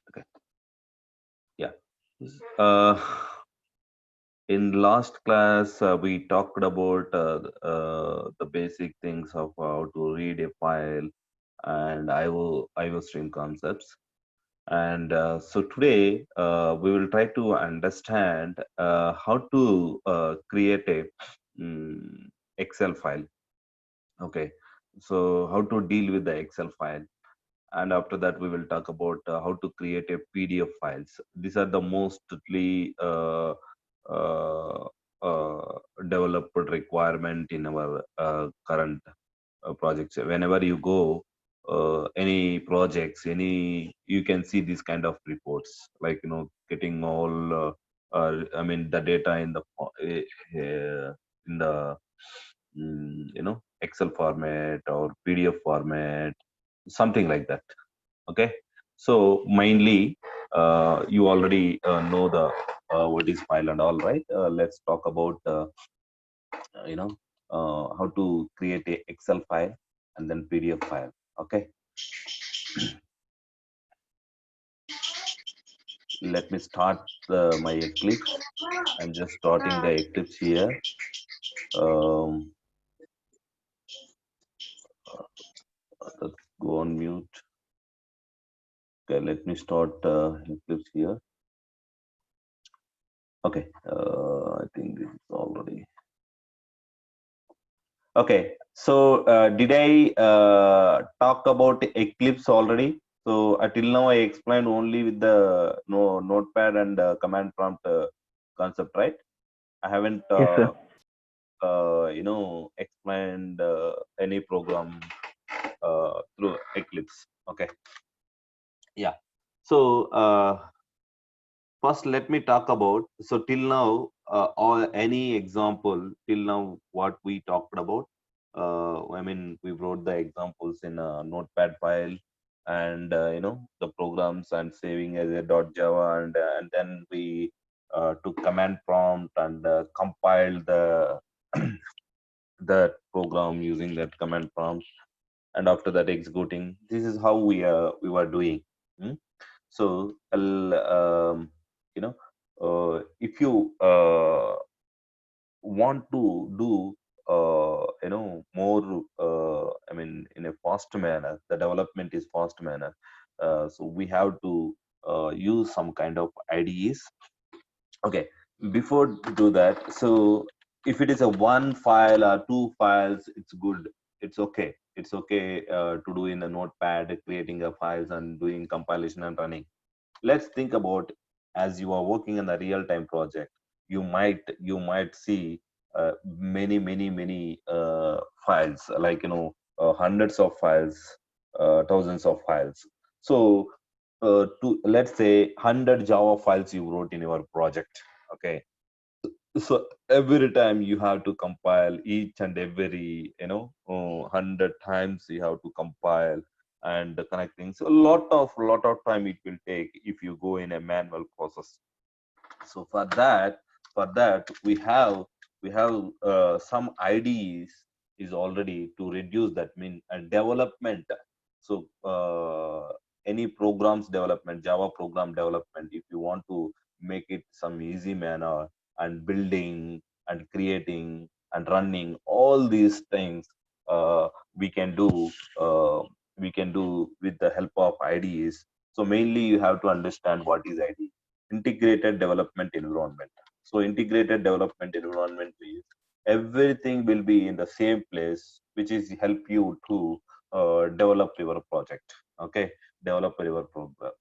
Okay. Yeah. Uh, in last class, we talked about the basic things of how to read a file and IO stream concepts. And so today, we will try to understand how to create a mm, Excel file. Okay. So how to deal with the Excel file, and after that we will talk about how to create a PDF files. These are the mostly uh, uh, developed requirement in our current projects. Whenever you go any projects, any you can see these kind of reports, like getting all I mean the data in the in the Excel format or PDF format, something like that. Okay. So mainly you already know the what is file and all, right? Let's talk about you know how to create a Excel file and then PDF file. Okay. Let me start my Eclipse. I'm just starting the Eclipse here. um, let's go on mute. Okay, let me start Eclipse here. Okay, I think this is already okay. So did I talk about Eclipse already? So until now I explained only with the no notepad and command prompt concept, right? I haven't Yes, sir. explained any program through Eclipse. Okay. Yeah. So first, let me talk about, so till now, or any example till now, what we talked about. I mean, we wrote the examples in a notepad file, and the programs and saving as a .java, and then we took command prompt and compiled the that program using that command prompt, and after that executing. This is how we were doing. Hmm? So you know if you want to do more I mean in a fast manner, the development is fast manner. So we have to use some kind of IDEs. Okay, before do that, so if it is a one file or two files, it's good. It's okay. It's okay to do in a notepad, creating a files and doing compilation and running. Let's think about, as you are working on a real-time project, you might see many files, like hundreds of files, thousands of files. So to let's say 100 Java files you wrote in your project. Okay. So every time you have to compile each and every 100 times you have to compile and connecting. So a lot of time it will take if you go in a manual process. So for that we have some IDEs is already to reduce that mean and development. So any programs development, Java program development, if you want to make it some easy manner, and building and creating and running all these things, uh, we can do uh, we can do with the help of IDEs. So mainly you have to understand what is IDE: integrated development environment. So integrated development environment is everything will be in the same place, which is help you to develop your project. Okay, develop your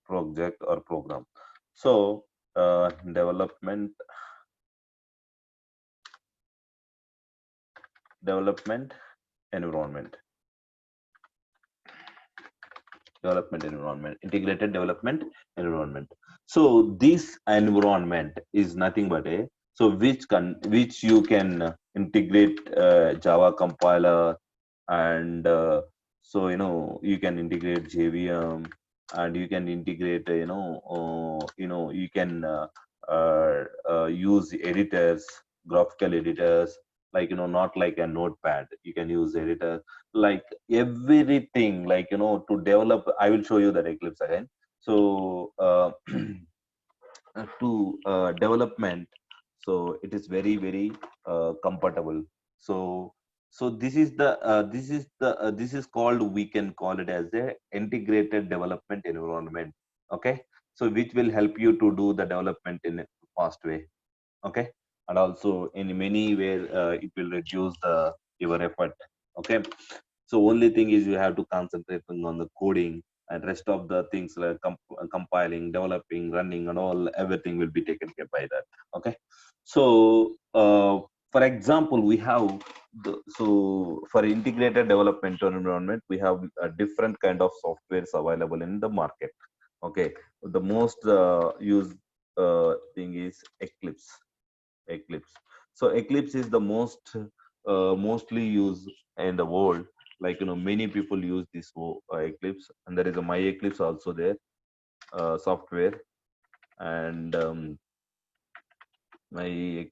project or program. So development environment, integrated development environment. So this environment is nothing but a, so which you can integrate Java compiler, and so you can integrate JVM, and you can integrate you can use editors, graphical editors, like not like a notepad. You can use editor, like everything, like to develop. I will show you that Eclipse again. So to development, so it is very very comfortable. So this is called, we can call it as a integrated development environment. Okay, so which will help you to do the development in a fast way. Okay, and also in many ways it will reduce the your effort. Okay, so only thing is you have to concentrate on the coding, and rest of the things like compiling, developing, running, and all everything will be taken care by that. Okay, so for example, we have so for integrated development environment, we have a different kind of softwares available in the market. Okay, the most used thing is Eclipse. So Eclipse is the mostly used in the world. Like many people use this Eclipse, and there is a My Eclipse also there, software, and My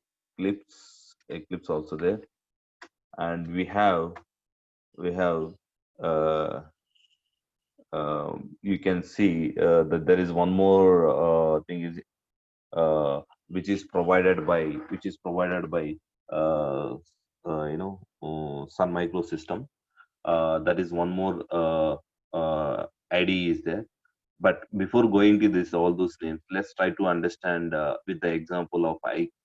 Eclipse also there, and we have uh, you can see that there is one more thing is which is provided by uh, Sun Microsystem. That is one more IDE is there. But before going to this all those names, let's try to understand with the example of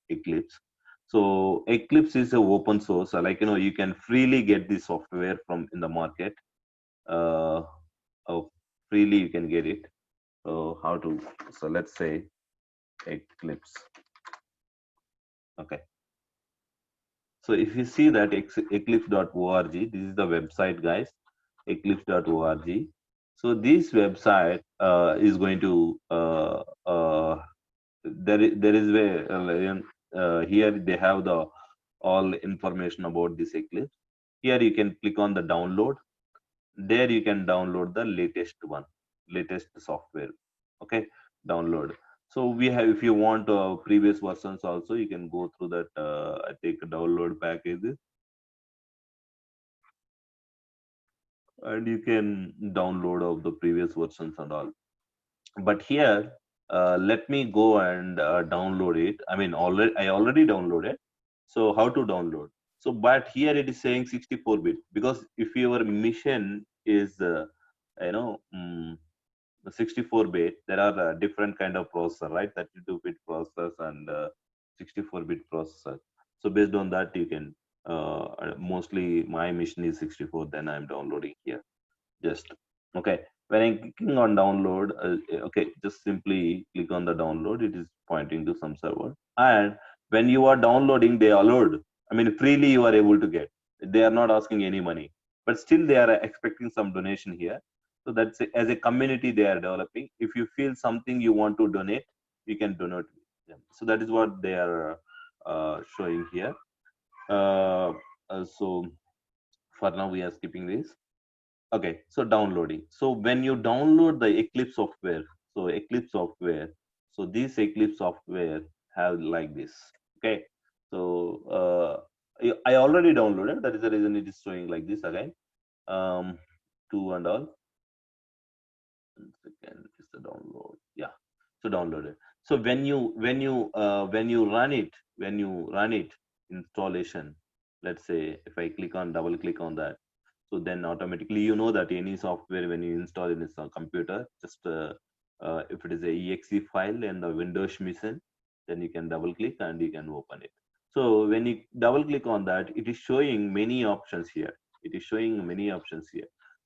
Eclipse. So Eclipse is a open source. Like you can freely get this software from in the market. Uh, Freely you can get it. So how to? So let's say Eclipse. Okay. So if you see that eclipse.org, this is the website, guys, eclipse.org. So this website is going to there is where here they have the all information about this Eclipse. Here you can click on the download. There you can download the latest software. Okay, download. So we have, if you want previous versions also, you can go through that. I think download packages, and you can download of the previous versions and all. But here, let me go and download it. I mean, I already downloaded. So how to download? So, but here it is saying 64-bit, because if your mission is you know. 64-bit, there are different kind of processor, right? 32-bit processors and 64-bit processor. So based on that, you can mostly my mission is 64. Then I'm downloading here. Just okay. When I'm clicking on download, okay, just simply click on the download. It is pointing to some server, and when you are downloading, they allowed. I mean, freely you are able to get. They are not asking any money, but still they are expecting some donation here. So that's as a community they are developing. If you feel something you want to donate, you can donate them. So that is what they are showing here. So for now we are skipping this. Okay, so downloading. So when you download the Eclipse software, so this Eclipse software have like this. Okay, so I already downloaded. That is the reason it is showing like this again. Two and all. Second is the download. Yeah, so downloaded. So when you run it installation. Let's say if I double click on that, so then automatically you know that any software when you install in a computer, just if it is a exe file and the Windows machine, then you can double click and you can open it. So when you double click on that, it is showing many options here.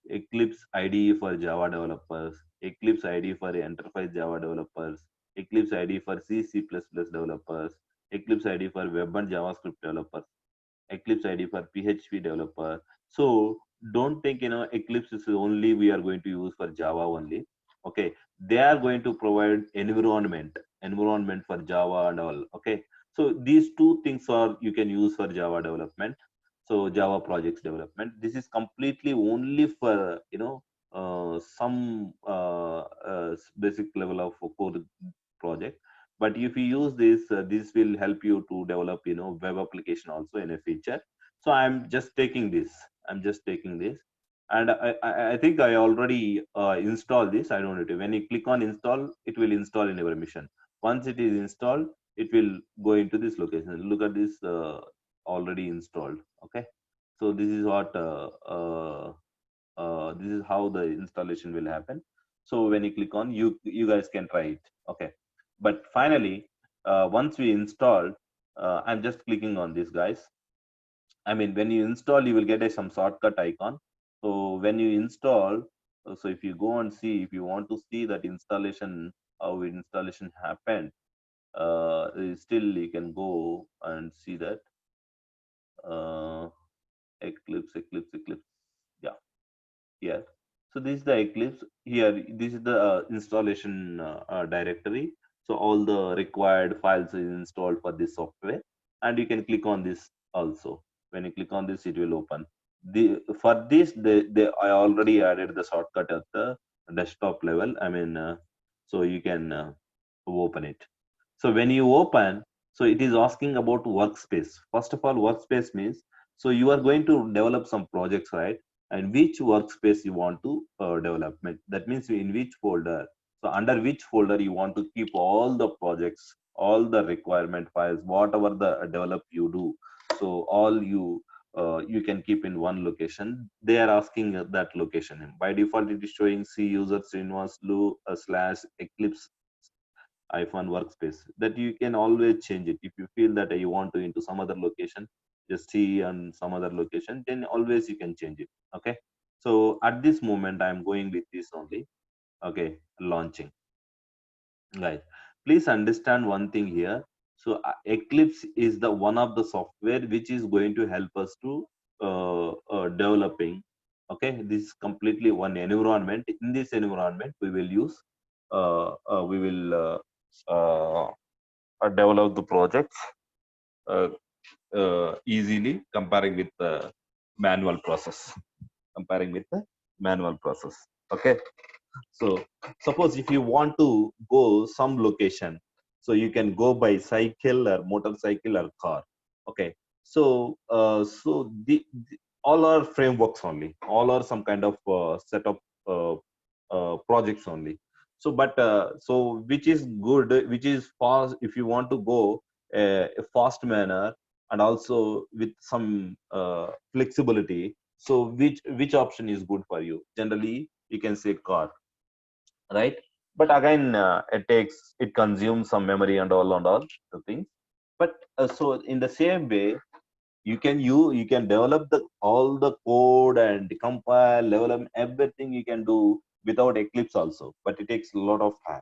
Eclipse IDE for Java developers, Eclipse IDE for enterprise Java developers, Eclipse IDE for C++ developers, Eclipse IDE for web and JavaScript developers, Eclipse IDE for PHP developer. So don't think Eclipse is only we are going to use for Java only. Okay, they are going to provide environment for Java and all. Okay, so these two things are you can use for Java development. So Java projects development. This is completely only for some basic level of code project. But if you use this, this will help you to develop web application also in a feature. So I'm just taking this. And I think I already installed this. I don't need to. When you click on install, it will install in your machine. Once it is installed, it will go into this location. Look at this, already installed. Okay, so this is what this is how the installation will happen. So when you click on, you guys can try it. Okay, but finally, once we installed, I'm just clicking on this, guys. I mean, when you install, you will get some shortcut icon. So when you install, so if you go and see, if you want to see that installation, how installation happened, still you can go and see that Eclipse. Yeah, here. So this is the Eclipse. Here, this is the installation directory. So all the required files is installed for this software, and you can click on this also. When you click on this, it will open. For this, I already added the shortcut at the desktop level. I mean, so you can open it. So when you open, so it is asking about workspace. First of all, workspace means, so you are going to develop some projects, right? And which workspace you want to development. That means in which folder. So under which folder you want to keep all the projects, all the requirement files, whatever the develop you do. So all you can keep in one location. They are asking that location. By default, it is showing C user Srinivas Lu / Eclipse iPhone workspace. That you can always change it. If you feel that you want to into some other location, just see on some other location, then always you can change it. Okay. So at this moment, I'm going with this only. Okay, launching. Guys, please understand one thing here. So Eclipse is the one of the software which is going to help us to developing. Okay, this is completely one environment. In this environment, we will use we will develop the projects uh, easily, comparing with the manual process. Comparing with the manual process. Okay. So suppose if you want to go some location, so you can go by cycle or motorcycle or car. Okay. So all are frameworks only. All are some kind of set of uh, projects only. So so which is good, which is fast if you want to go a fast manner, and also with some flexibility. So which option is good for you? Generally, you can say car, right? But again, it consumes some memory and all the things. But so in the same way, you can develop the all the code and compile, develop everything you can do without Eclipse also. But it takes a lot of time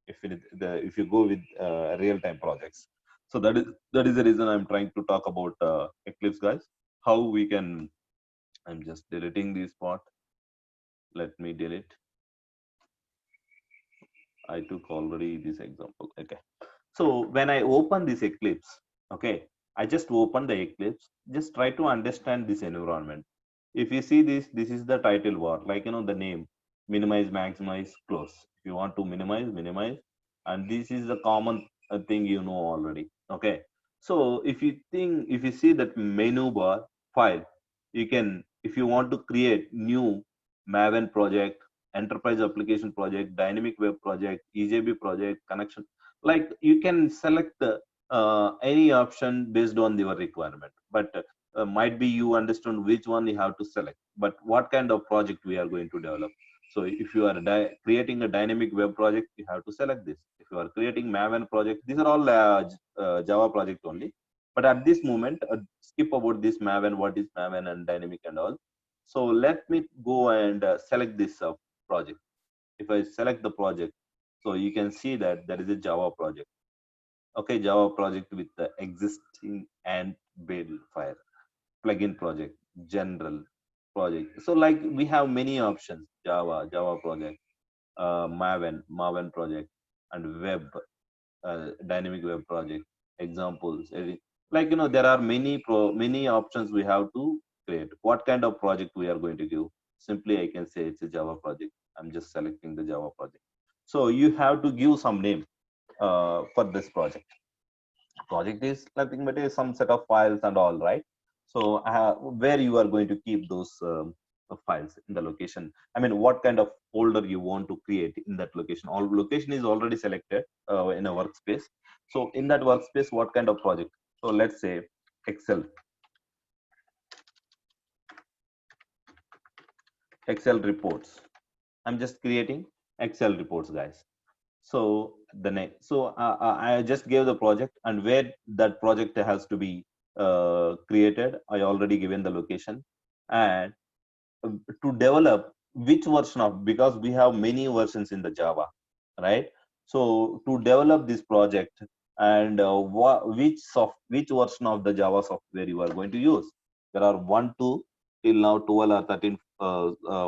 if you go with real time projects. So that is the reason I'm trying to talk about Eclipse, guys. How we can. I'm just deleting this part. Let me delete. I took already this example. Okay. So when I open this Eclipse, okay, I just open the Eclipse, just try to understand this environment. If you see this, this is the title bar, like the name, minimize, maximize, close. If you want to minimize, minimize, and this is the common thing already. Okay. So if you see that menu bar file, you can, if you want to create new Maven project, enterprise application project, dynamic web project, EJB project, connection, like you can select any option based on your requirement. But might be you understand which one you have to select, but what kind of project we are going to develop. So if you are creating a dynamic web project, you have to select this. If you are creating Maven project, these are all Java project only. But at this moment, skip about this Maven, what is Maven and dynamic and all. So let me go and select this project. If I select the project, so you can see that there is a Java project. Okay, Java project with the existing and build file, plugin project, general project. So like we have many options: Java project, Maven project, and web, dynamic web project. Examples, like there are many options we have to create. What kind of project we are going to give? Simply, I can say it's a Java project. I'm just selecting the Java project. So you have to give some name for this project. Project is nothing but some set of files and all, right? So where you are going to keep those files in the location. I mean, what kind of folder you want to create in that location. All location is already selected in a workspace. So in that workspace, what kind of project? So let's say Excel, Excel reports. I'm just creating Excel reports, guys. So the next, so I just gave the project, and where that project has to be created, I already given the location. And to develop which version of, because we have many versions in the Java, right? So to develop this project, and which version of the Java software you are going to use. There are 1 2 till now 12 or 13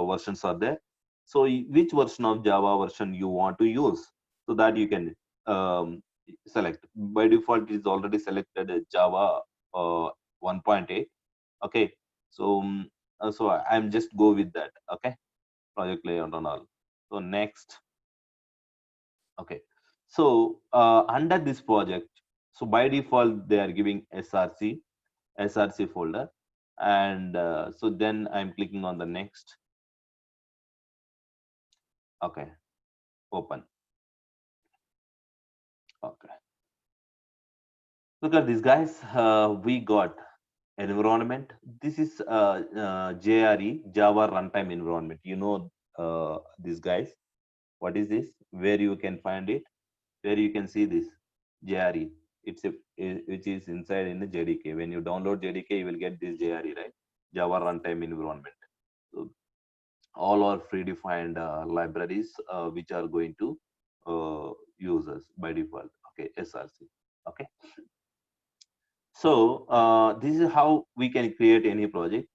versions are there. So which version of Java version you want to use, so that you can um, select. By default, it is already selected Java 1.8. Okay, so so I'm just go with that. Okay, project layout and all. So next. Okay, so under this project, so by default they are giving src folder. And so then I'm clicking on the next. Okay, open. Okay, look at this, guys. We got environment. This is JRE, Java Runtime Environment. You know, these guys. What is this? Where you can find it? Where you can see this JRE. It's which is inside in the JDK. When you download JDK, you will get this JRE, right? Java Runtime Environment. So all are predefined libraries which are going to users by default. Okay, SRC. Okay. So this is how we can create any project.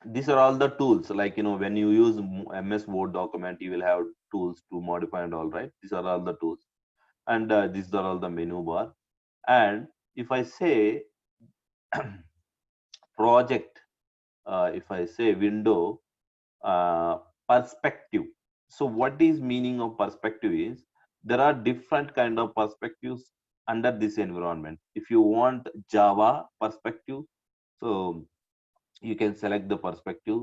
These are all the tools, like, you know, when you use MS Word document, you will have tools to modify and all, right? These are all the tools. And these are all the menu bar. And if I say project, if I say window, perspective. So what is meaning of perspective is, there are different kind of perspectives under this environment. If you want Java perspective, so you can select the perspective.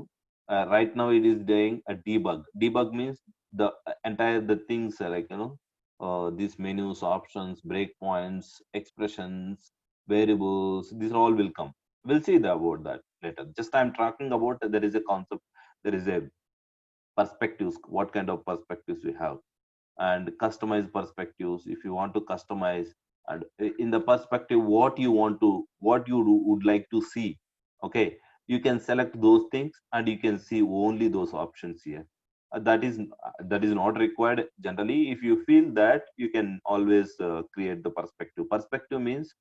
Right now it is doing a debug. Debug means the entire the things, like, you know, these menus, options, breakpoints, expressions, variables, these all will come. We'll see about that later. Just I'm talking about, there is a concept, there is a perspectives, what kind of perspectives we have. And customize perspectives, if you want to customize. And in the perspective, what you want to, what you would like to see. Okay, you can select those things, and you can see only those options here. That is not required generally. If you feel that, you can always create the perspective. Perspective means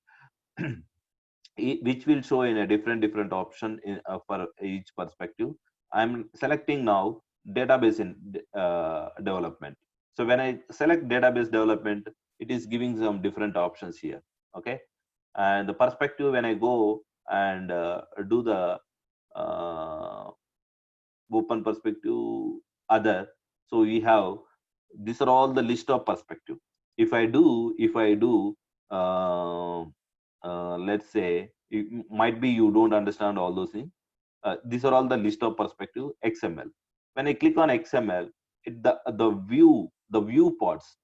which will show in a different option for each perspective. I'm selecting now database in development. So when I select database development, it is giving some different options here. Okay, and the perspective, when I go and do the uh, open perspective, other. So we have, these are all the list of perspective. If I do uh, let's say, it might be you don't understand all those things. These are all the list of perspective XML. When I click on XML, the viewports,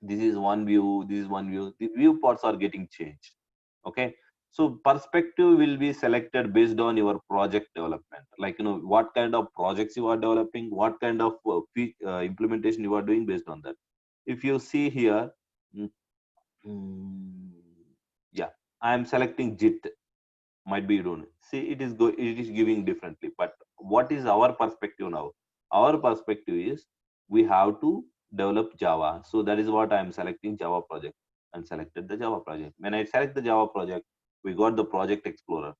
this is one view, this is one view, the viewports are getting changed. Okay, so perspective will be selected based on your project development, like, you know, what kind of projects you are developing, what kind of implementation you are doing. Based on that, if you see here, mm, mm, yeah, I am selecting JIT. Might be you don't see, it is giving differently. But what is our perspective now? Our perspective is, we have to develop Java. So that is what I am selecting, Java project, and selected the Java project. When I select the Java project, we got the project explorer.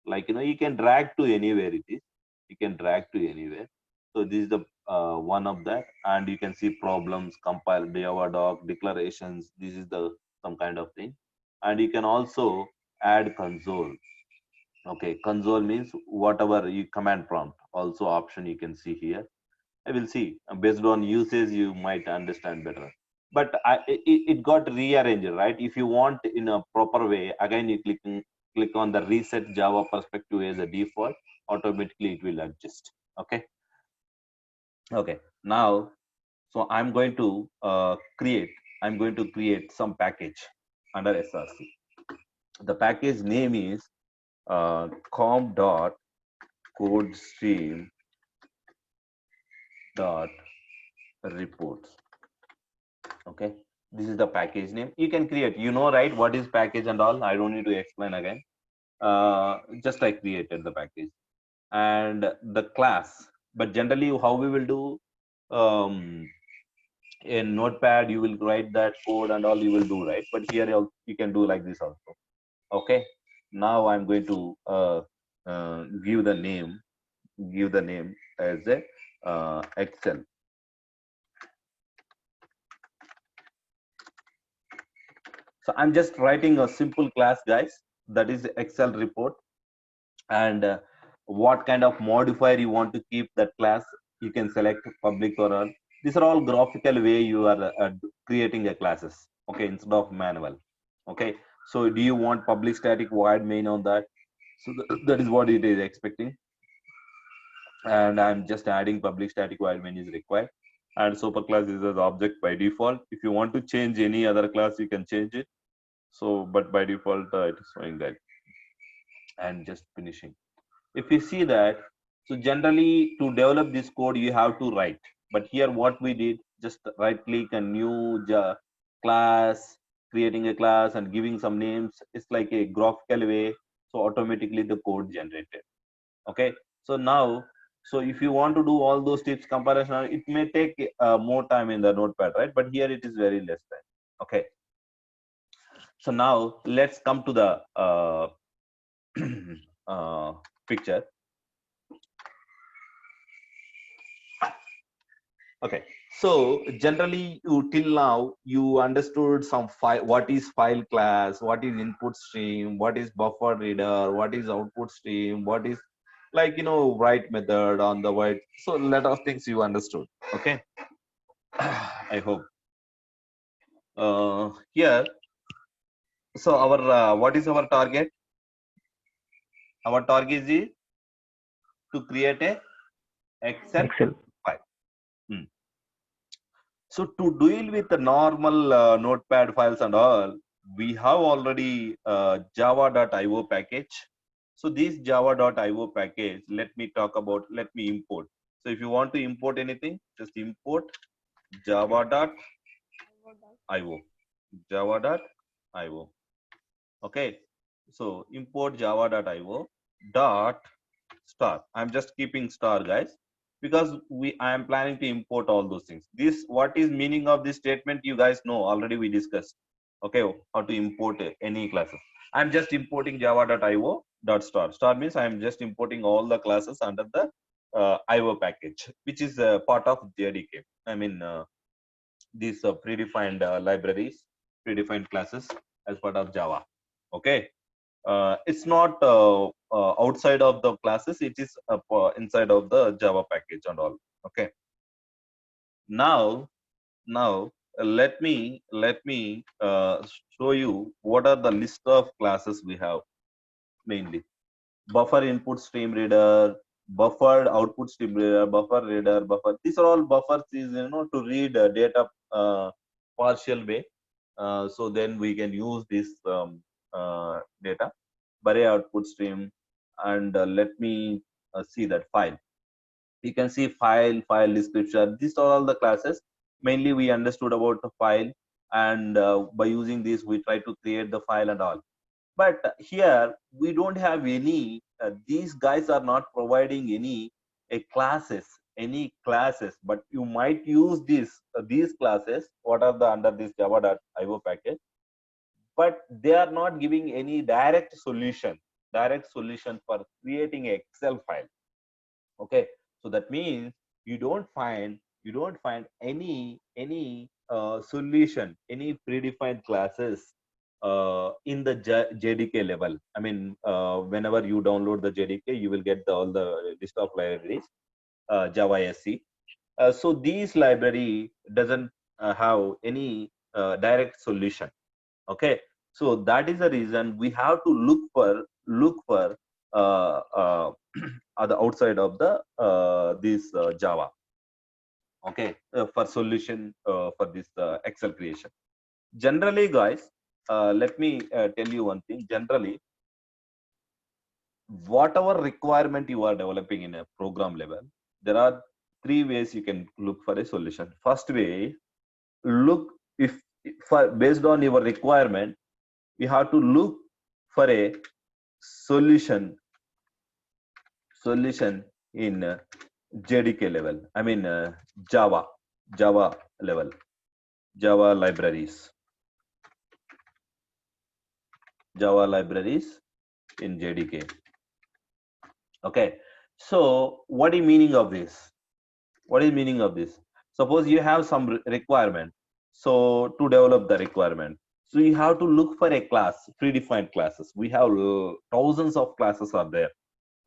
Like, you know, you can drag to anywhere. It is, you can drag to anywhere. So this is the one of that. And you can see problems, compile, Java doc, declarations. This is the some kind of thing. And you can also add console. Okay, console means whatever you command prompt. Also option you can see here. I will see based on usage, you might understand better. But it got rearranged, right? If you want in a proper way, again you click on the reset Java perspective as a default. Automatically it will adjust. Okay. Okay. Now, so I'm going to create some package under SRC. The package name is com dot code stream dot reports. Okay, this is the package name. You can create, right, what is package and all. I don't need to explain again. Just I created the package and the class. But generally, how we will do, in Notepad, you will write that code and all you will do, right? But here you can do like this also. Okay. Now I'm going to give the name as a Excel. So I'm just writing a simple class, guys. That is the Excel report. And what kind of modifier you want to keep that class, you can select public or all. These are all graphical way you are creating a classes. Okay, instead of manual. Okay. So do you want public static void main on that? So that is what it is expecting. And I'm just adding public static void main is required. And superclass is as object by default. If you want to change any other class, you can change it. So, but by default, it is showing that. And just finishing. If you see that, so generally to develop this code, you have to write. But here, what we did, just right click a new class, creating a class and giving some names. It's like a graphical way. So automatically the code generated. Okay. So now, so if you want to do all those tips comparison, it may take more time in the notepad, right? But here it is very less time. Okay. So now let's come to the picture. Okay, so generally, till now you understood some file. What is file class? What is input stream? What is buffer reader? What is output stream? What is, like, write method on the write. So a lot of things you understood. Okay, I hope. Here, so our what is our target? Our target is to create a Excel file. Hmm. So to deal with the normal notepad files and all, we have already java.io package. So this java.io package, let me import. So if you want to import anything, just import java.io. Java.io. Okay. So import java.io dot star. I'm just keeping star, guys, because I am planning to import all those things. This, what is meaning of this statement, you guys know already, we discussed. Okay, how to import any classes. I'm just importing java.io dot star. Star means I'm just importing all the classes under the io package, which is part of jdk. I mean, these predefined libraries, predefined classes as part of java. Okay. It's not outside of the classes, it is inside of the java package and all. Okay. Now let me show you what are the list of classes we have. Mainly buffer input stream reader, buffered output stream reader, buffer reader, buffer. These are all buffers is, to read data partial way. So then we can use this data. Array output stream, and let me see that file. You can see file description. These are all the classes. Mainly we understood about the file, and by using this we try to create the file and all. But here we don't have any, these guys are not providing any classes, but you might use these classes, what are the under this java.io package, but they are not giving any direct solution for creating an excel file. Okay, so that means you don't find any solution, any predefined classes in the jdk level. I mean, whenever you download the jdk, you will get all the list of libraries, java sc. So these library doesn't have any direct solution. Okay, so that is the reason we have to look for are the outside of the this Java. Okay, for solution for this Excel creation. Generally, guys, let me tell you one thing. Generally, whatever requirement you are developing in a program level, there are three ways you can look for a solution. First way, look if for based on your requirement, you have to look for a solution in JDK level. I mean Java level, Java libraries, Java libraries in JDK. Okay. So what is meaning of this? What is meaning of this? Suppose you have some requirement. So to develop the requirement, so you have to look for a class, predefined classes. We have thousands of classes are there.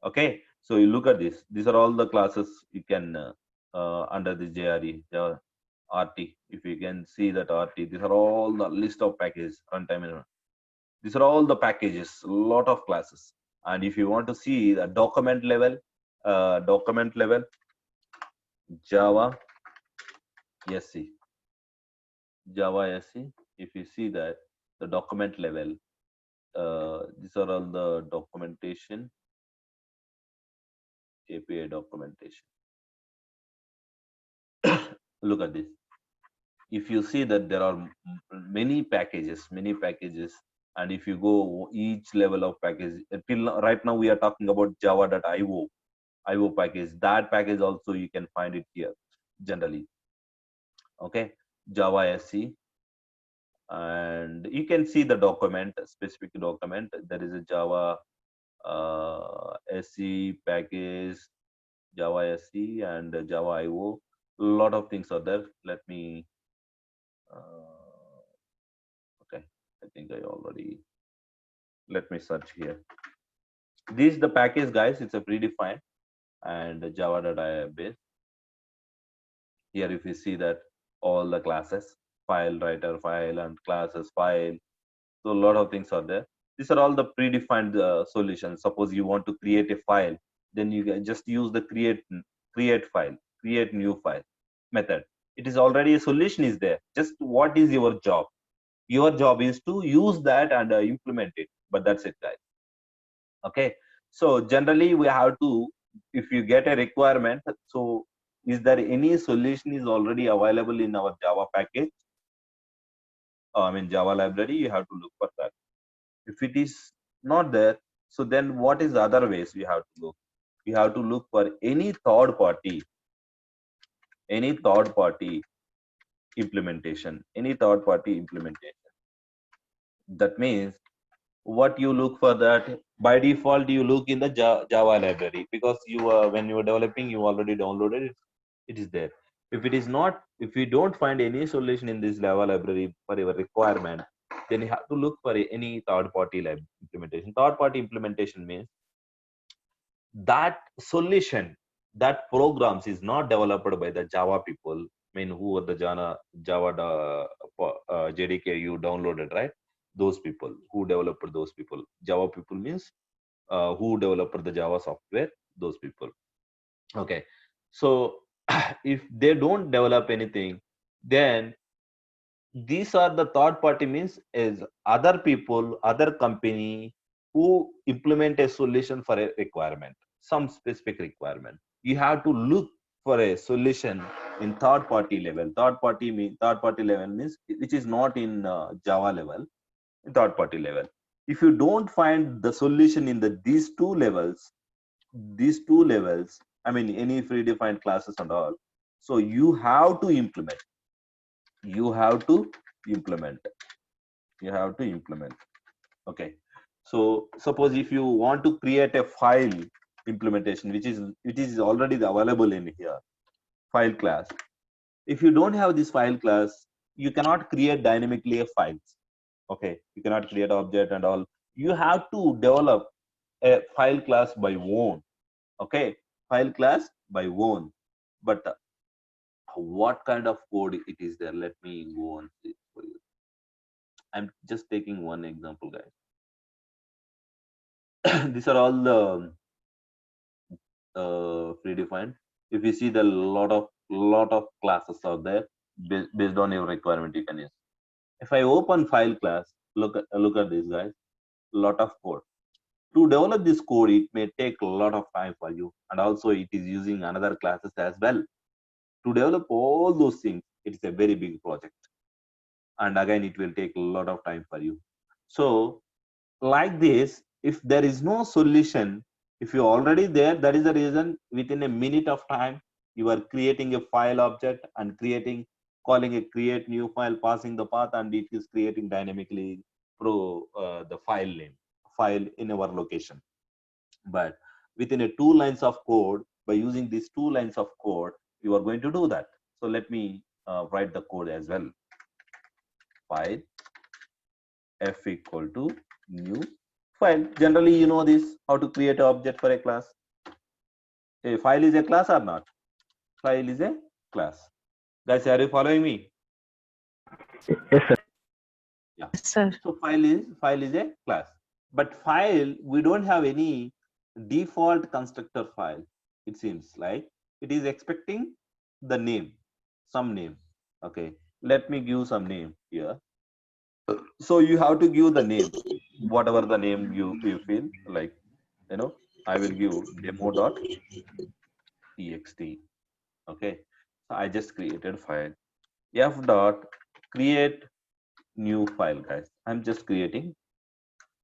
Okay. So you look at this. These are all the classes you can under the JRE, RT. If you can see that RT, these are all the list of packages runtime. These are all the packages, a lot of classes. And if you want to see the document level, Java SC, Java SC. If you see that the document level, these are all the documentation, API documentation. Look at this. If you see that there are many packages, and if you go each level of package, right now we are talking about Java.io package. That package also you can find it here generally. Okay, Java SC, and you can see the document, specific document. There is a Java SC package, Java SC, and Java IO. A lot of things are there. Let me. Okay, I think I already. Let me search here. This is the package, guys. It's a predefined and Java.io base. Here, if you see that all the classes, file writer, file, and classes, file. So a lot of things are there. These are all the predefined solutions. Suppose you want to create a file, then you can just use the create file, create new file method. It is already a solution is there. Just what is your job? Your job is to use that and implement it. But that's it, guys. Okay. So generally we have to, if you get a requirement, so is there any solution is already available in our Java package? I mean Java library, you have to look for that. If it is not there, so then what is the other ways we have to look? We have to look for any third party implementation, That means what you look for that by default you look in the Java library because you when you are developing you already downloaded it. It is there. If it is not, if you don't find any solution in this Java library for your requirement, then you have to look for any third party implementation. Third party implementation means that solution, that programs is not developed by the Java people. I mean, who are the Java JDK you downloaded, right? Those people who developed those people. Java people means who developed the Java software. Those people. Okay, so if they don't develop anything, then these are the third party means is other people, other company who implement a solution for a requirement, some specific requirement. You have to look for a solution in third party level means which is not in Java level, third party level. If you don't find the solution in these two levels, I mean any predefined classes and all, so you have to implement you have to implement you have to implement. Okay, so suppose if you want to create a file implementation which is already available in here, file class. If you don't have this file class, you cannot create dynamically a files. Okay, you cannot create object and all. You have to develop a file class by own. Okay, file class by own. But what kind of code it is there, let me go on see for you. I'm just taking one example, guys. These are all the predefined. If you see the lot of classes out there based on your requirement, you can use. If I open file class, look at this, guys. Lot of code. To develop this code, it may take a lot of time for you, and also it is using another classes as well. To develop all those things, it is a very big project, and again, it will take a lot of time for you. So, like this, if there is no solution, if you're already there, that is the reason within a minute of time, you are creating a file object and calling a create new file, passing the path, and it is creating dynamically the file in our location. But within a 2 lines of code, by using these 2 lines of code, you are going to do that. So let me write the code as well. File f equal to new file. Generally, you know this, how to create an object for a class. A file is a class or not? File is a class. Guys, are you following me? Yes, sir. Yeah. Sir. So file is a class. But file, we don't have any default constructor file. It seems like it is expecting the name, some name. Okay. Let me give some name here. So you have to give the name, whatever the name you feel like. I will give demo.txt. Okay. So I just created file. F dot create new file, guys. I'm just creating.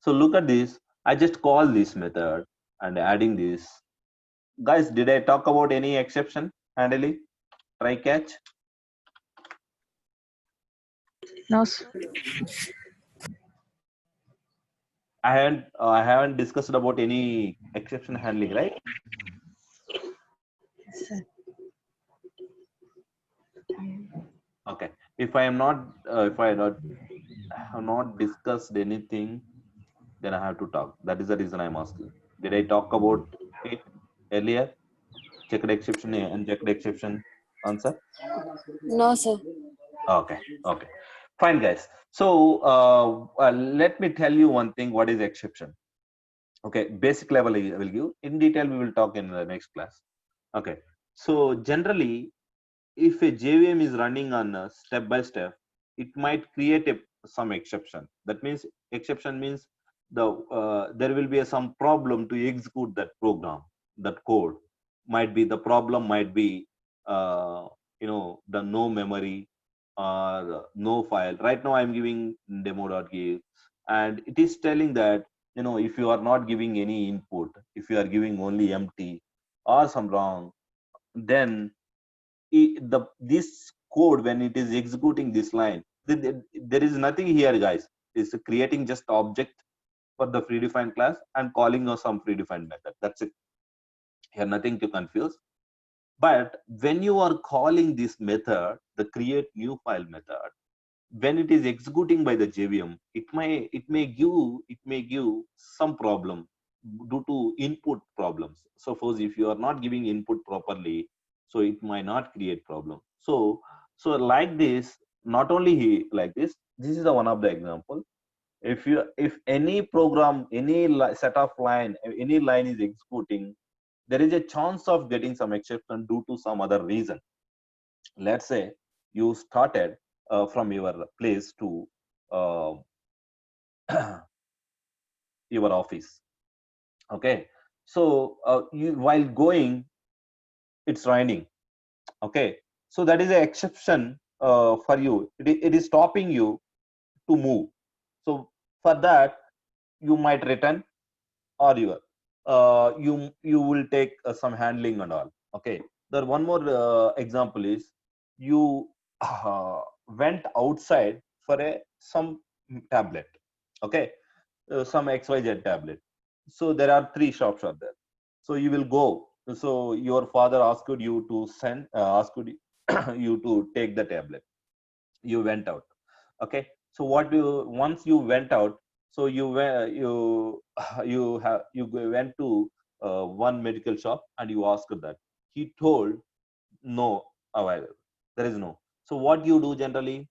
So look at this. I just call this method and adding this. Guys, did I talk about any exception handling? Try catch? No, sir. I haven't discussed about any exception handling, right? Sir. Okay. If I have not discussed anything, then I have to talk. That is the reason I'm asking. Did I talk about it earlier? Checked exception, unchecked exception, answer? No, sir. Okay. Okay. Fine, guys. So let me tell you one thing. What is exception? Okay. Basic level I will give. In detail, we will talk in the next class. Okay. So generally, if a JVM is running on step by step, it might create some exception. That means exception means there will be some problem to execute that program, that code. Might be the problem might be the no memory or no file. Right now I'm giving demo.give, and it is telling that if you are not giving any input, if you are giving only empty or some wrong, then this code, when it is executing this line, there is nothing here, guys. It's creating just object for the predefined class and calling of some predefined method. That's it. Here nothing to confuse. But when you are calling this method, the create new file method, when it is executing by the JVM, it may give some problem due to input problems. Suppose if you are not giving input properly, so it might not create problem. So like this, not only like this. This is the one of the example. If any program, any set of line, any line is executing, there is a chance of getting some exception due to some other reason. Let's say you started from your place to uh, your office. Okay. So while going, it's raining. Okay. So that is an exception for you. It is stopping you to move. So for that, you might return, or you will take some handling and all. Okay. The one more example is you went outside for some tablet. Okay. Some XYZ tablet. So there are 3 shops out there. So you will go. So your father asked you to asked you to take the tablet. You went out. Okay. So once you went out, so you went to one medical shop and you asked that. He told no available. There is no. So what you do generally,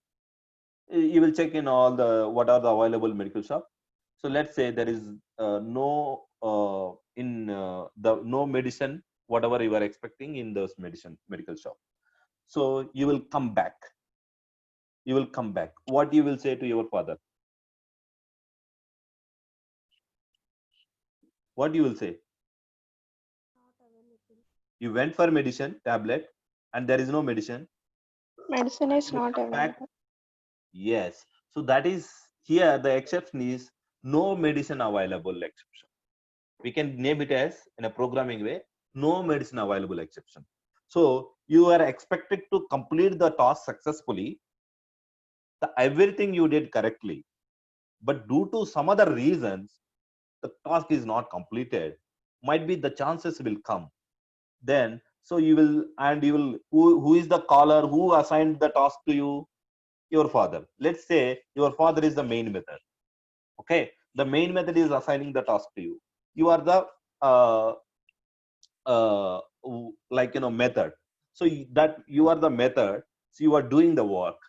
you will check in all the what are the available medical shop. So let's say there is no in the no medicine whatever you are expecting in those medical shop. So you will come back. You will come back. What you will say to your father? What you will say? You went for medicine tablet and there is no medicine. Medicine is You not come back. available. Yes. So that is here the exception is no medicine available exception. We can name it as in a programming way, no medicine available exception. So you are expected to complete the task successfully, everything you did correctly, but due to some other reasons, the task is not completed. Might be the chances will come. Then so you will and you will who is the caller who assigned the task to you? Your father. Let's say your father is the main method. Okay, the main method is assigning the task to you. You are the uh, method. So that you are the method. So you are doing the work.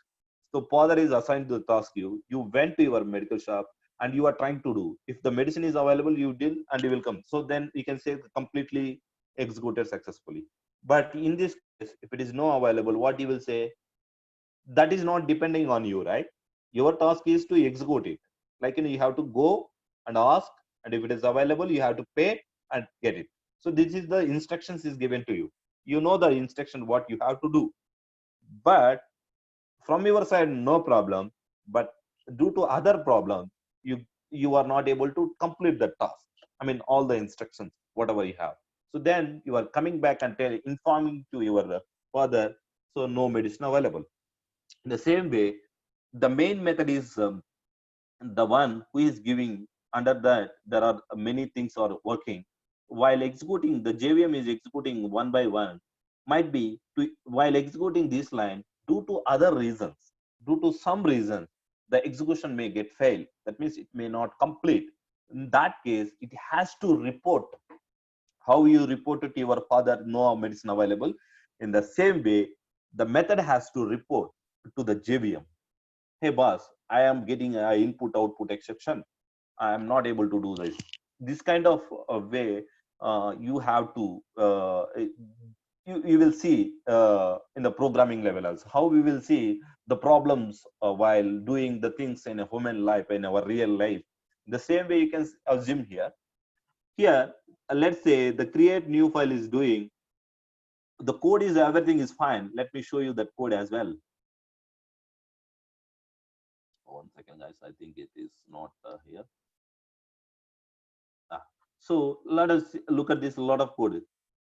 So father is assigned to task you. You went to your medical shop and you are trying to do. If the medicine is available, you did and you will come. So then we can say completely executed successfully. But in this case, if it is no available, what you will say? That is not depending on you, right? Your task is to execute it. Like you have to go and ask, and if it is available, you have to pay and get it. So this is the instructions is given to you. You know the instruction what you have to do. But from your side no problem, but due to other problems you are not able to complete the task. I mean all the instructions whatever you have. So then you are coming back and informing to your father, so no medicine available. In the same way, the main method is the one who is giving. Under that there are many things are working while executing. The JVM is executing one by one. Might be while executing this line, due to other reasons, due to some reason, the execution may get failed. That means it may not complete. In that case, it has to report. How you report it to your father, no medicine available. In the same way, the method has to report to the JVM. Hey boss, I am getting a input output exception. I am not able to do this. This kind of way you have to you will see in the programming level also how we will see the problems while doing the things in a human life in our real life. The same way you can assume here. Here, let's say the create new file is doing the code is everything is fine. Let me show you that code as well. One second, guys. I think it is not here. So let us look at this lot of code.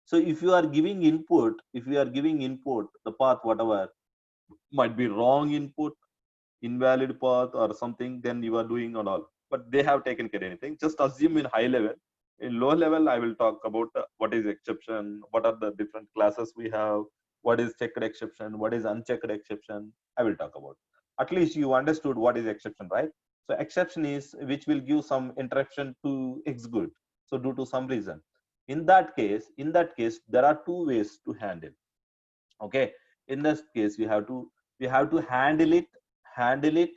So if you are giving input, the path, whatever, might be wrong input, invalid path or something, then you are doing and all. But they have taken care of anything. Just assume in high level. In low level, I will talk about what is exception, what are the different classes we have, what is checked exception, what is unchecked exception. I will talk about. At least you understood what is exception, right? So exception is which will give some interruption to execute. So due to some reason, in that case, there are two ways to handle. Okay, in this case, we have to handle it,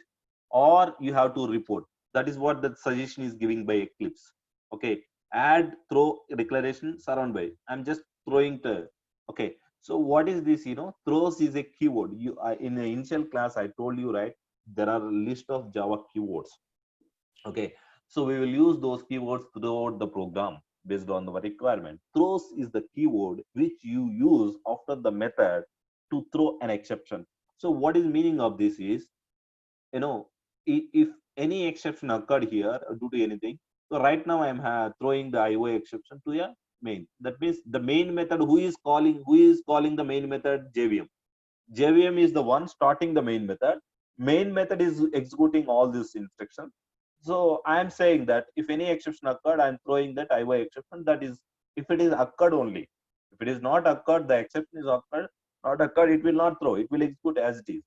or you have to report. That is what the suggestion is giving by Eclipse. Okay, add throw declaration surround by. I'm just throwing the. Okay, so what is this? Throws is a keyword. In the initial class I told you, right? There are a list of Java keywords. Okay, so we will use those keywords throughout the program based on the requirement. Throws is the keyword which you use after the method to throw an exception. So what is meaning of this is, if any exception occurred here due to anything, so right now I'm throwing the IO exception to a main. That means the main method who is calling the main method? JVM is the one starting the main method. Main method is executing all these instructions. So I am saying that if any exception occurred, I am throwing that IY exception. That is, if it is occurred only. If it is not occurred, the exception is occurred. Not occurred, it will not throw. It will execute as it is.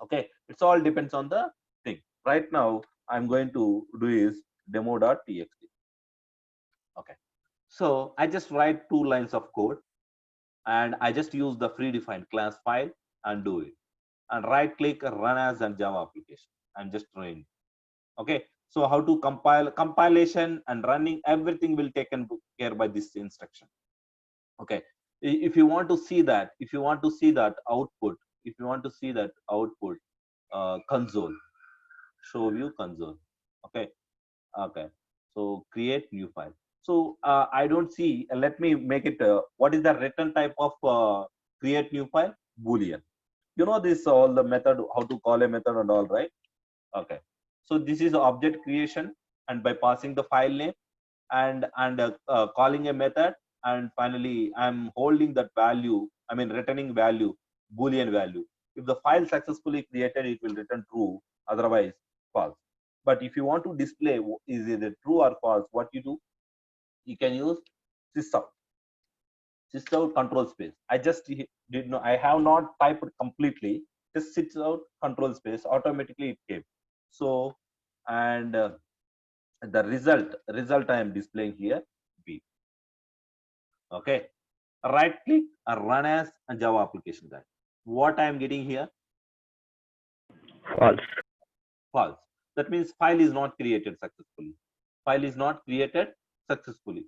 Okay, it's all depends on the thing. Right now, I'm going to do is demo.txt. Okay, so I just write 2 lines of code, and I just use the predefined class file and do it. And right click run as a Java application. I'm just running. Okay, so how to compilation and running, everything will taken care by this instruction. Okay, if you want to see that, if you want to see that output, if you want to see that output, console, show view console. Okay, okay. So create new file. So I don't see. Let me make it. What is the return type of create new file? Boolean. You know this all the method, how to call a method and all, right? Okay. So this is object creation, and by passing the file name and calling a method, and finally I'm holding that value. I mean returning value, Boolean value. If the file successfully created, it will return true. Otherwise, false. But if you want to display is it true or false, what you do? You can use sysout. Sysout control space. I just did not. I have not typed completely. Just sysout control space. Automatically it came. So and the result I am displaying here B. Okay, right click and run as a Java application guy. What I am getting here? False. False. That means file is not created successfully. File is not created successfully.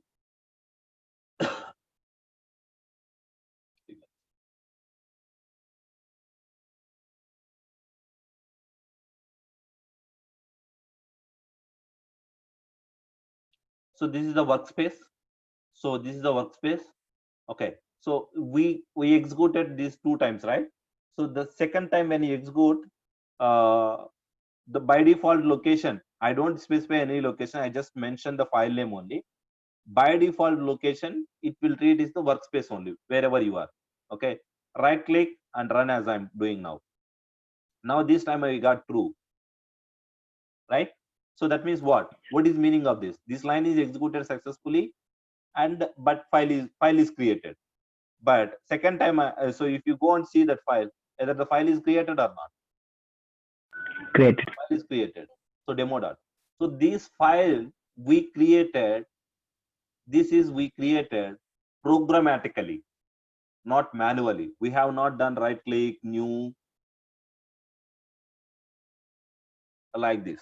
So this is the workspace. So this is the workspace. Okay. So we executed these 2 times, right? So the second time when you execute, the by default location, I don't specify any location. I just mention the file name only. By default location, it will treat is the workspace only, wherever you are. Okay. Right click and run as I'm doing now. Now this time I got true, right? So that means what? What is meaning of this? This line is executed successfully, and but file is created. But second time, so if you go and see that file, either the file is created or not. Created. File is created. So demo dot. So this file we created. This is we created programmatically, not manually. We have not done right click new like this,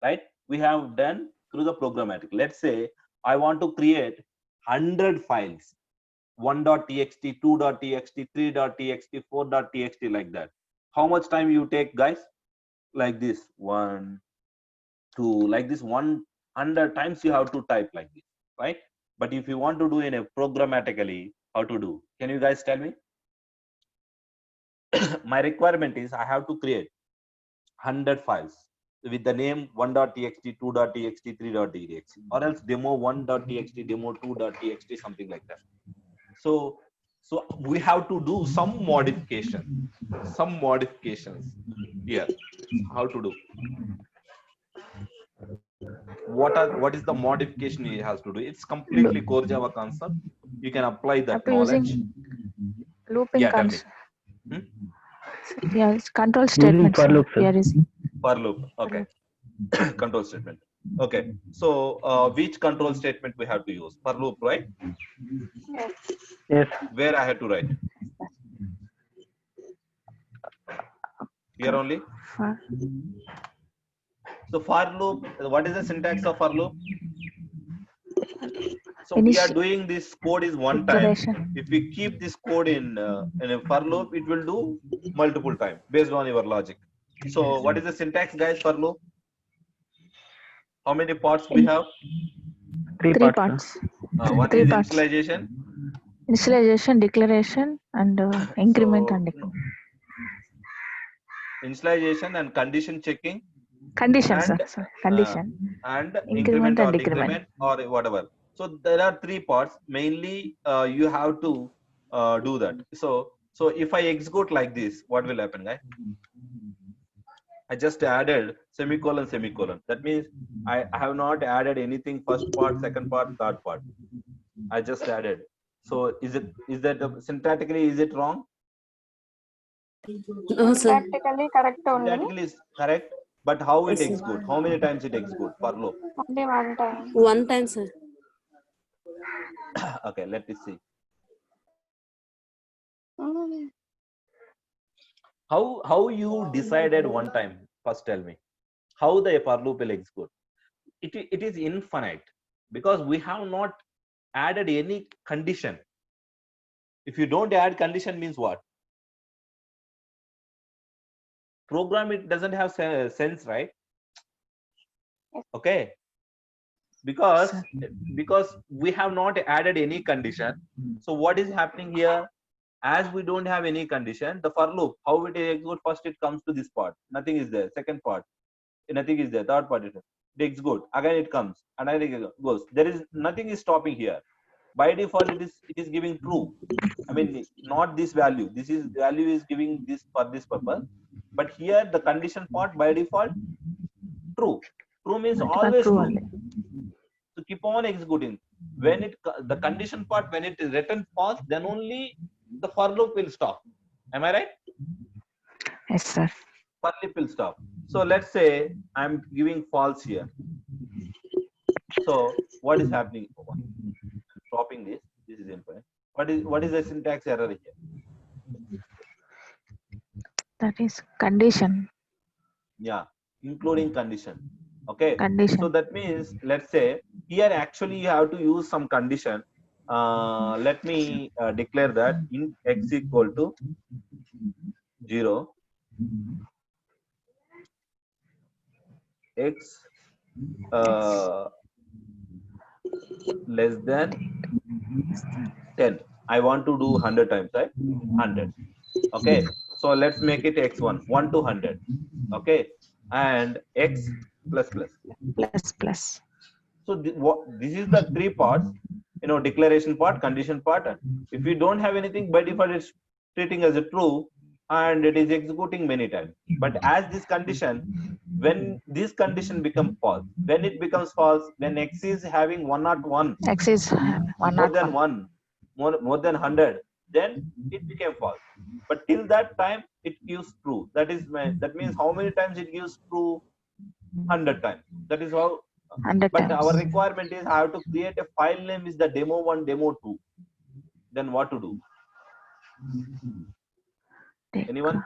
right? We have done through the programmatic. Let's say I want to create 100 files, 1.txt, 2.txt, 3.txt, 4.txt, like that. How much time you take, guys? Like this, 1, 2, like this, 100 times you have to type like this, right? But if you want to do in a programmatically, how to do? Can you guys tell me? My requirement is I have to create 100 files with the name 1.txt, 2.txt, 3.txt, or else demo 1.txt, demo 2.txt, something like that. So we have to do some modifications here. How to do? What is the modification it has to do? It's completely core Java concept. You can apply that After knowledge. using looping Yeah, tell me. concept. Yes, control Using statements. for loop, We are using For loop. Okay. Control statement. Okay. So which control statement we have to use? For loop, right? yes. Where I have to write? Here only. for So for loop, what is the syntax of for loop? So we are doing this code is one time. declaration. If we keep this code in a for loop, it will do multiple times based on your logic. So what is the syntax, guys, for loop? How many parts we have? Three Three parts. parts. One Three is parts. initialization. Initialization, declaration, and increment So and decrement. initialization and condition checking, Condition, and sir. Sorry. Condition. and Increment increment or and decrement. decrement or whatever. So there are 3 parts. Mainly you have to do that. So if I execute like this, what will happen, guys? I just added semicolon semicolon. That means I have not added anything first part, second part, third part. I just added. So is that syntactically is it wrong? No, sir. Practically correct only. Syntactically is correct, but how it Yes, sir. execute? How many times it execute for loop? Only one time. One time, sir. Okay, let me see. How you decided one time? First tell me. How the for loop will execute? It is infinite, because we have not added any condition. If you don't add condition means what? Program, it doesn't have sense, right? Okay. Because we have not added any condition. So what is happening here? As we don't have any condition, the for loop, how it executes, first it comes to this part, nothing is there. Second part, nothing is there. Third part, it executes, again it comes, and again it goes. There is nothing is stopping here. By default, it is giving true. I mean, not this value. This is value is giving this for this purpose. But here the condition part by default true. True means always true. So keep on executing. When it the condition part, when it is written false, then only the for loop will stop. Am I right? Yes, sir. For loop will stop. So let's say I'm giving false here. So what is happening? I'm dropping this. This is important. What is the syntax error here? That is condition. Yeah, including condition. Okay. Condition. So that means, let's say here actually you have to use some condition. Let me declare that int x equal to 0, x less than 10. I want to do 100 times, right? 100. Okay. So let's make it x1, 1 to 100. Okay. And x plus plus. Plus. So this is the three parts, declaration part, condition part. If you don't have anything, by default it's treating as a true and it is executing many times. But as this condition, when this condition becomes false, when it becomes false, when x is having 101, X is more than 1, more than 100, then it became false. But till that time it gives true. That means how many times it gives true? 100 times. That is how. 100 But times. our requirement is I have to create a file name is the demo1, demo2. Then what to do? Anyone?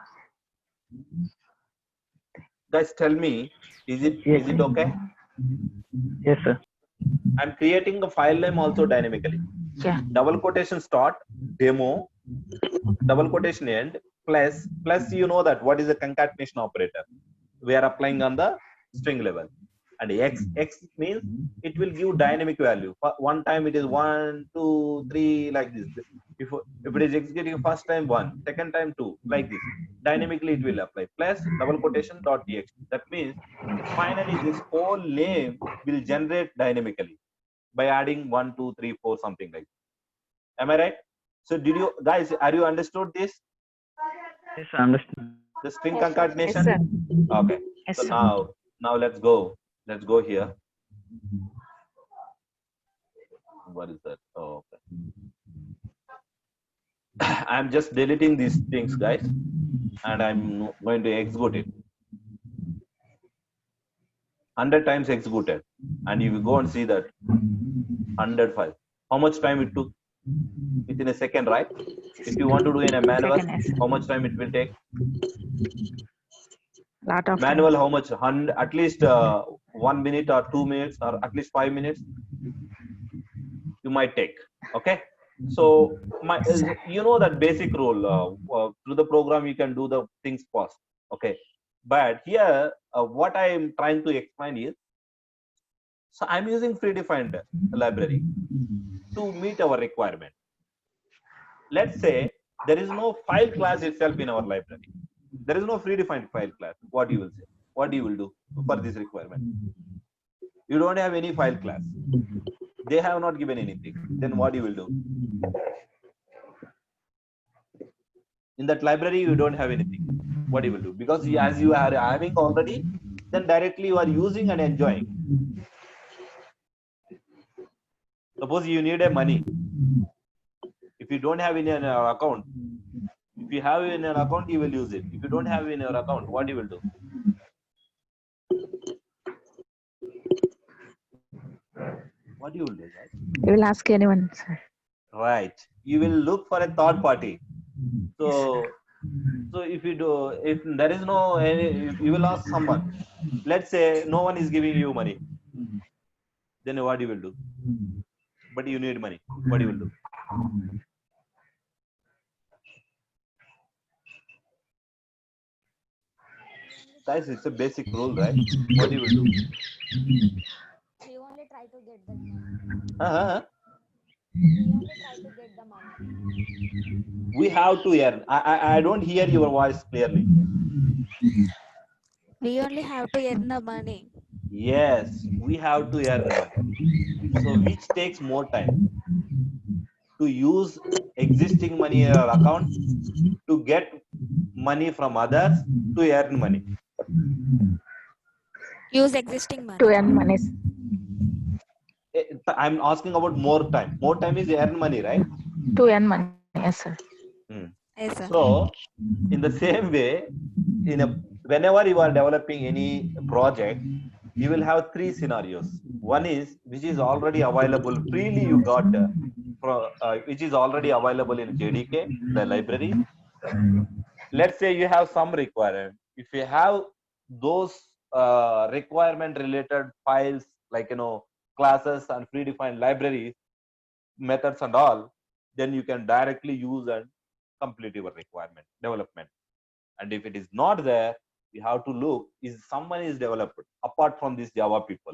Guys, tell me, is it okay? Yes, sir. I'm creating a file name also dynamically. Yeah. Double quotation start, demo, double quotation end, plus, you know that what is the concatenation operator? We are applying on the string level. And x means it will give dynamic value. One time it is 1, 2, 3, like this. If it is executing first time 1, second time 2, like this. Dynamically it will apply. Plus double quotation dot txt. That means finally this whole name will generate dynamically by adding 1, 2, 3, 4, something like that. Am I right? So did you guys, are you understood this? Yes, I understand. The string Yes, sir. concatenation? Yes, sir. Okay. Yes, So sir. now let's go. Let's go here. What is that? Oh, okay. I'm just deleting these things, guys, and I'm going to execute it. 100 times executed, and you will go and see that 105. How much time it took? Within a second, right? If you want to do in a manual, Second, yes. how much time it will take? Lot of Manual, time. how much? At least 1 minute or 2 minutes or at least 5 minutes you might take. Okay. So you know that basic rule through the program you can do the things fast. Okay. But here what I am trying to explain is, so I'm using predefined library to meet our requirement. Let's say there is no file class itself in our library. There is no predefined file class. What you will say? What you will do for this requirement? You don't have any file class. They have not given anything. Then what you will do? In that library, you don't have anything. What you will do? Because as you are having already, then directly you are using and enjoying. Suppose you need a money. If you don't have in your account, if you have in your account, you will use it. If you don't have in your account, what you will do? What you will do, guys? You will ask anyone, sir. Right. You will look for a third party. So if you do, if there is no, if you will ask someone. Let's say no one is giving you money. Then what you will do? but you need money. What you will do? Guys, it's a basic rule, right? What you will do? We only try to get the money. Uh-huh. We only try to get the money. We have to earn. I don't hear your voice clearly. We only have to earn the money. Yes, we have to earn money. So which takes more time? To use existing money in our account, to get money from others, to earn money. Use existing money. To earn money. I'm asking about more time. More time is earn money, right? To earn money, yes, sir. Yes, sir. So in the same way, whenever you are developing any project, you will have three scenarios. One is which is already available freely, you got which is already available in JDK, the library. Let's say you have some requirement. If you have those requirement related files, like classes and predefined libraries, methods and all, then you can directly use and complete your requirement development. And if it is not there, you have to look, is someone is developed apart from these Java people,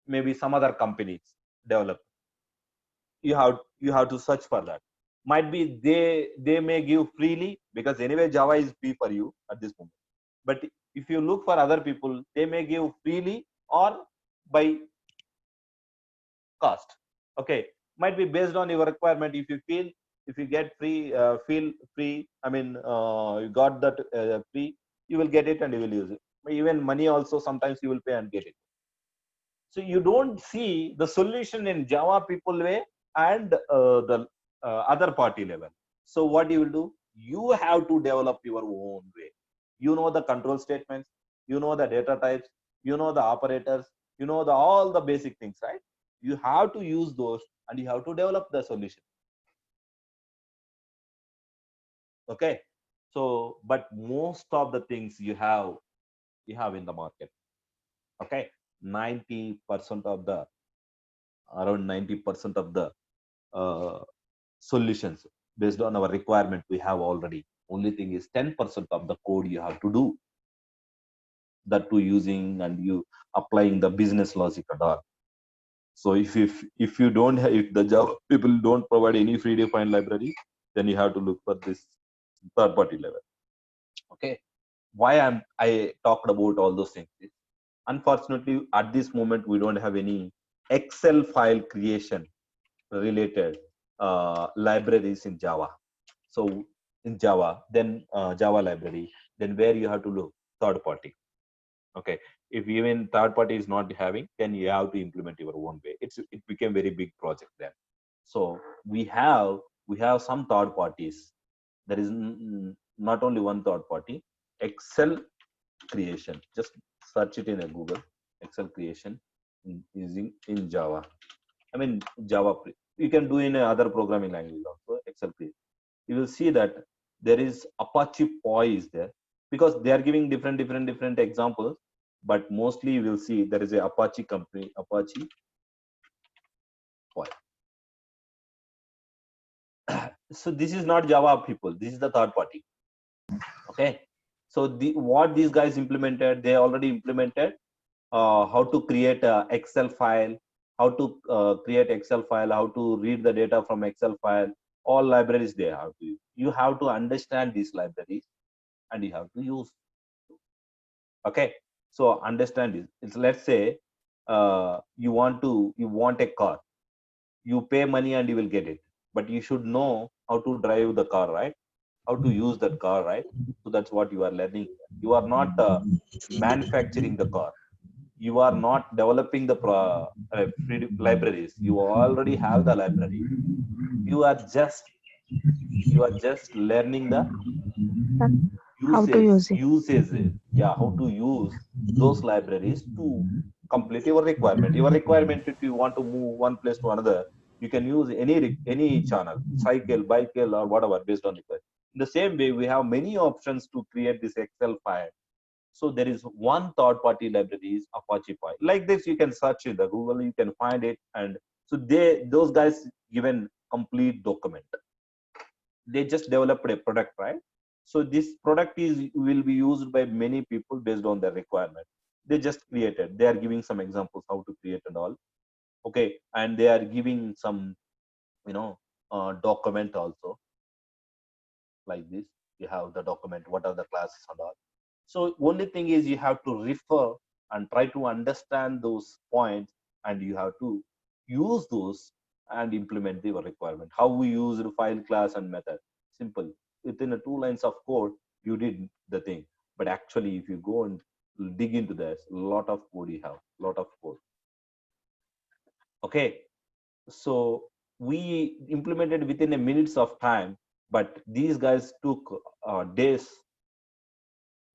maybe some other companies developed. You have to search for that. Might be they may give freely, because anyway Java is free for you at this moment. But if you look for other people, they may give freely or by cost. Okay, might be based on your requirement. If you get free, feel free, I mean, you got that free, you will get it and you will use it. Even money also sometimes you will pay and get it. So you don't see the solution in Java people way and the other party level. So what you will do? You have to develop your own way. You know the control statements, you know the data types, you know the operators, you know all the basic things, right? You have to use those and you have to develop the solution. Okay. So, but most of the things you have in the market. Okay. 90% of the around 90% of the solutions based on our requirement we have already. Only thing is 10% of the code you have to do that to using and you applying the business logic and all. So if you don't have, if the Java people don't provide any predefined library, then you have to look for this third party level. Okay, why I talked about all those things is, unfortunately at this moment we don't have any Excel file creation related libraries in Java. So in Java, then Java library, then where you have to look third party. Okay, if even third party is not having, then you have to implement your own way. It became very big project then. So we have some third parties. There is not only one third party. Excel creation. Just search it in a Google. Excel creation using in Java. I mean Java. You can do in other programming language also. Excel creation. You will see that there is Apache Poi is there, because they are giving different examples, but mostly you will see there is a Apache company, Apache Poi. So this is not Java people, this is the third party. Okay, so what these guys implemented, they already implemented how to create a Excel file, how to create Excel file, how to read the data from Excel file. All libraries they have to use. You have to understand these libraries and you have to use. Okay, so understand this. It's, let's say you want a car, you pay money and you will get it, but you should know how to drive the car, right? How to use that car, right? So that's what you are learning. You are not manufacturing the car, you are not developing the free libraries, you already have the library. You are just learning the How to use it. usages. Yeah, how to use those libraries to complete your requirement. Your requirement, if you want to move one place to another, you can use any channel, cycle, bicycle, or whatever based on the requirement. In the same way, we have many options to create this Excel file. So there is one third-party library is Apache Py. Like this, you can search in the Google, you can find it, and So those guys given complete document. They just developed a product, right? So this product will be used by many people based on their requirement. They just created. They are giving some examples how to create and all. Okay, and they are giving some, document also, like this. You have the document, what are the classes and all. So only thing is you have to refer and try to understand those points, and you have to use those and implement your requirement. How we use the file, class, and method. Simple. Within a 2 lines of code, you did the thing. But actually, if you go and dig into this, a lot of code you have, lot of code. Okay. So we implemented within a minutes of time, but these guys took days,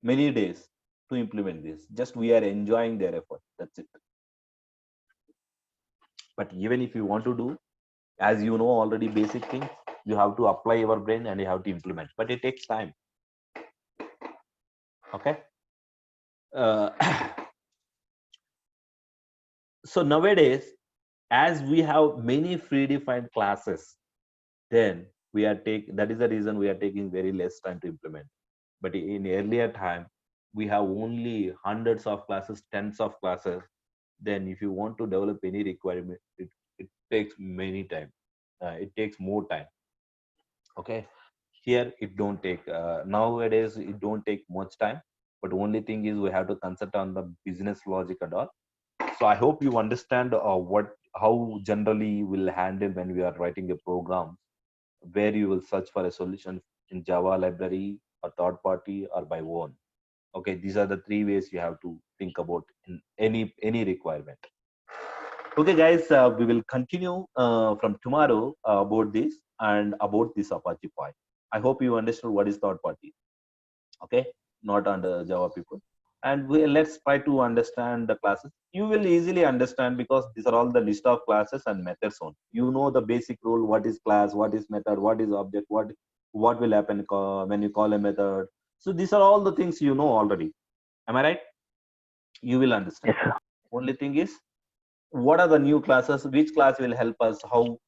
many days to implement this. Just we are enjoying their effort. That's it. But even if you want to do, as you know already, basic things, you have to apply your brain and you have to implement. But it takes time. Okay. So nowadays, as we have many predefined classes, then that is the reason we are taking very less time to implement. But in earlier time, we have only hundreds of classes, tens of classes. Then if you want to develop any requirement, it takes many time. It takes more time. Okay. Here it don't take, nowadays it don't take much time, but only thing is we have to consult on the business logic and all. So I hope you understand how generally we'll handle when we are writing a program, where you will search for a solution in Java library, or third party, or by own. Okay, these are the 3 ways you have to think about in any requirement. Okay, guys, we will continue from tomorrow about this and about this Apache Pi. I hope you understood what is third party. Okay, not under Java people. And let's try to understand the classes. You will easily understand because these are all the list of classes and methods on. You know the basic rule: what is class, what is method, what is object, what will happen when you call a method. So these are all the things you know already. Am I right? You will understand. Yes, sir. Only thing is, what are the new classes? Which class will help us? How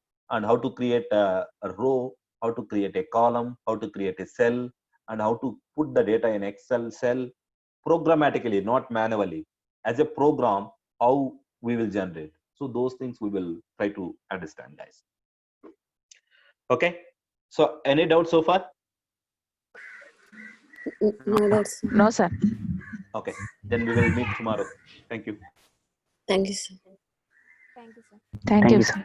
to create a row? How to create a column? How to create a cell? And how to put the data in Excel cell programmatically, not manually. As a program, how we will generate. So those things we will try to understand, guys. Okay. So any doubts so far? No, that's No, sir. Okay. Then we will meet tomorrow. Thank you. thank you, sir. Thank you, sir. Thank Thank you, you, sir. sir.